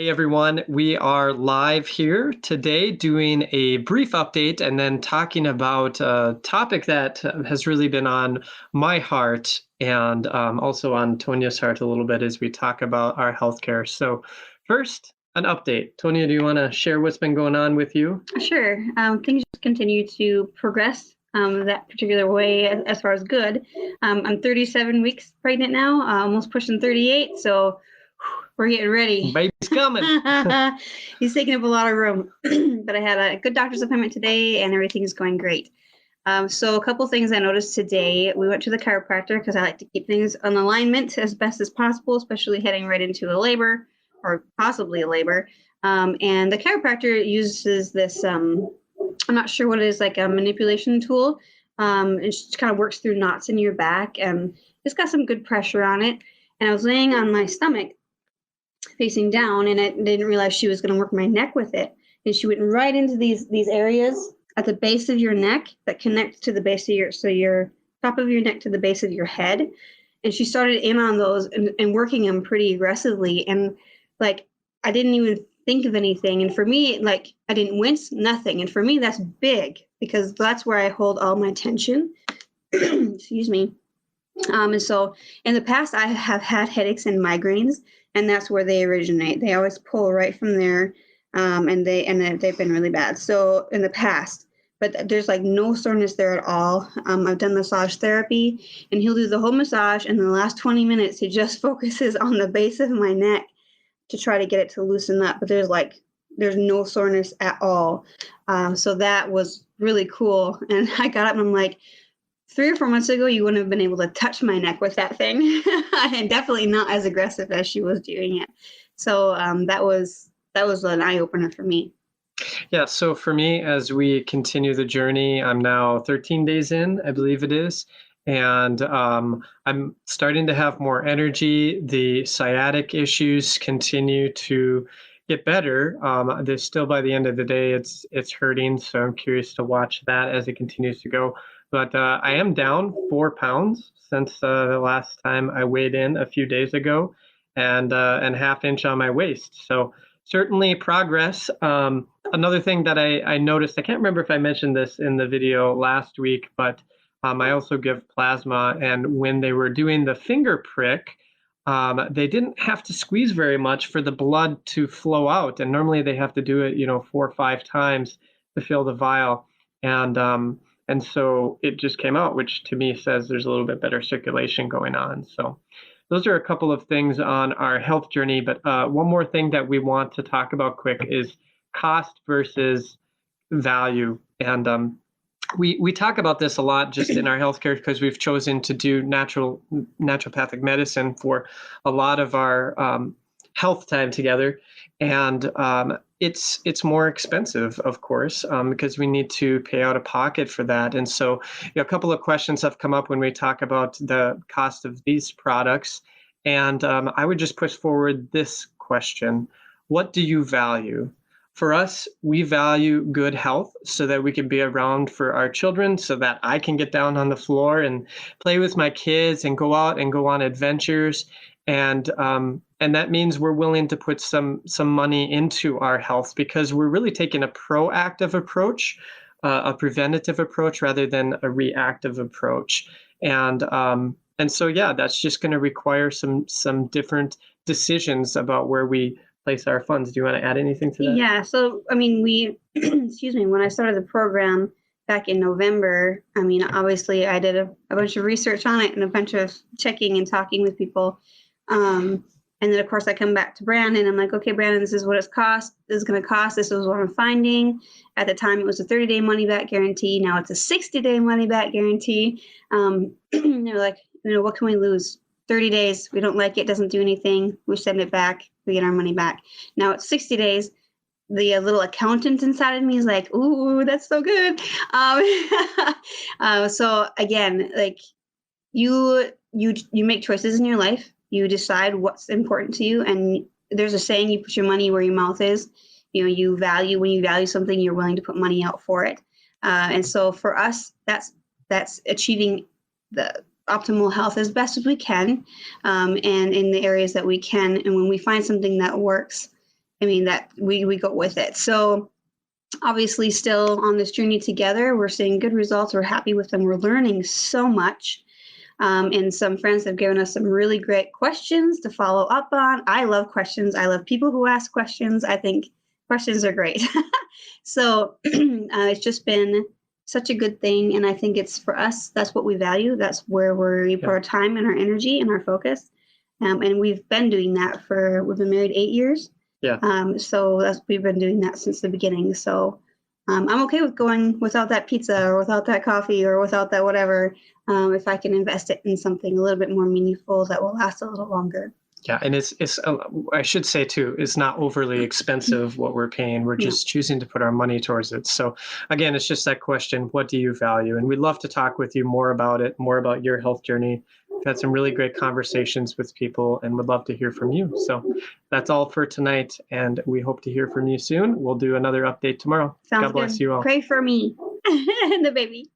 Hey everyone, we are live here today doing a brief update and then talking about a topic that has really been on my heart and also on Tonia's heart a little bit as we talk about our healthcare. So, first, an update. Tonia, do you want to share what's been going on with you? Sure. Things just continue to progress that particular way as far as good. I'm 37 weeks pregnant now, almost pushing 38, so we're getting ready. Baby's coming. He's taking up a lot of room, but I had a good doctor's appointment today, and everything's going great. So a couple things I noticed today. We went to the chiropractor because I like to keep things on alignment as best as possible, especially heading right into a labor or possibly a labor. And the chiropractor uses this, I'm not sure what it is, like a manipulation tool. It just kind of works through knots in your back, and it's got some good pressure on it. And I was laying on my stomach facing down, and I didn't realize she was going to work my neck with it. And she went right into these areas at the base of your neck that connect to the base of your top of your neck to the base of your head. And she started in on those and working them pretty aggressively. And like, I didn't even think of anything. And for me, like, I didn't wince, nothing. And for me, that's big because that's where I hold all my tension. Excuse me. And so in the past, I have had headaches and migraines, and that's where they originate. They always pull right from there, and they've been really bad. So in the past, but there's like no soreness there at all. I've done massage therapy, and he'll do the whole massage, and in the last 20 minutes, he just focuses on the base of my neck to try to get it to loosen up. But there's no soreness at all. So that was really cool. And I got up and I'm like, 3 or 4 months ago, you wouldn't have been able to touch my neck with that thing, and definitely not as aggressive as she was doing it. So that was an eye opener for me. Yeah, so for me, as we continue the journey, I'm now 13 days in, I believe it is, and I'm starting to have more energy. The sciatic issues continue to get better. There's still, by the end of the day, it's hurting, so I'm curious to watch that as it continues to go. But I am down 4 pounds since the last time I weighed in a few days ago, and ½ inch on my waist. So certainly progress. Another thing that I noticed, I can't remember if I mentioned this in the video last week, but I also give plasma, and when they were doing the finger prick, they didn't have to squeeze very much for the blood to flow out, and normally they have to do it, 4 or 5 times to fill the vial, and so it just came out, which to me says there's a little bit better circulation going on. So those are a couple of things on our health journey. But one more thing that we want to talk about quick is cost versus value. And we talk about this a lot just in our healthcare because we've chosen to do naturopathic medicine for a lot of our health time together. And it's more expensive, of course, because we need to pay out of pocket for that. And so a couple of questions have come up when we talk about the cost of these products. And I would just push forward this question. What do you value? For us, we value good health so that we can be around for our children, so that I can get down on the floor and play with my kids and go out and go on adventures. And that means we're willing to put some money into our health because we're really taking a proactive approach, a preventative approach rather than a reactive approach. And so, yeah, that's just going to require some different decisions about where we place our funds. Do you want to add anything to that? Yeah. So, I mean, excuse me, when I started the program back in November, I mean, obviously I did a bunch of research on it and a bunch of checking and talking with people. And then, of course, I come back to Brandon. I'm like, okay, Brandon, this is what it's cost. This is going to cost. This is what I'm finding. At the time, it was a 30-day money-back guarantee. Now it's a 60-day money-back guarantee. They're like, what can we lose? 30 days. We don't like it. Doesn't do anything. We send it back. We get our money back. Now it's 60 days. The little accountant inside of me is like, ooh, that's so good. So again, like you make choices in your life. You decide what's important to you. And there's a saying, you put your money where your mouth is. When you value something, you're willing to put money out for it. And so for us, that's achieving the optimal health as best as we can, and in the areas that we can. And when we find something that works, I mean, that we go with it. So obviously still on this journey together, we're seeing good results. We're happy with them. We're learning so much. And some friends have given us some really great questions to follow up on. I love questions. I love people who ask questions. I think questions are great. So it's just been such a good thing. And I think it's for us, that's what we value. That's where we put our time and our energy and our focus. And we've been doing that we've been married 8 years. Yeah. So we've been doing that since the beginning. So I'm okay with going without that pizza or without that coffee or without that whatever, if I can invest it in something a little bit more meaningful that will last a little longer. Yeah, and it's I should say too, it's not overly expensive what we're paying. We're just choosing to put our money towards it. So again, it's just that question, what do you value? And we'd love to talk with you more about it, more about your health journey. We've had some really great conversations with people and would love to hear from you. So that's all for tonight, and we hope to hear from you soon. We'll do another update tomorrow. Sounds God bless good. you all. Pray for me and the baby.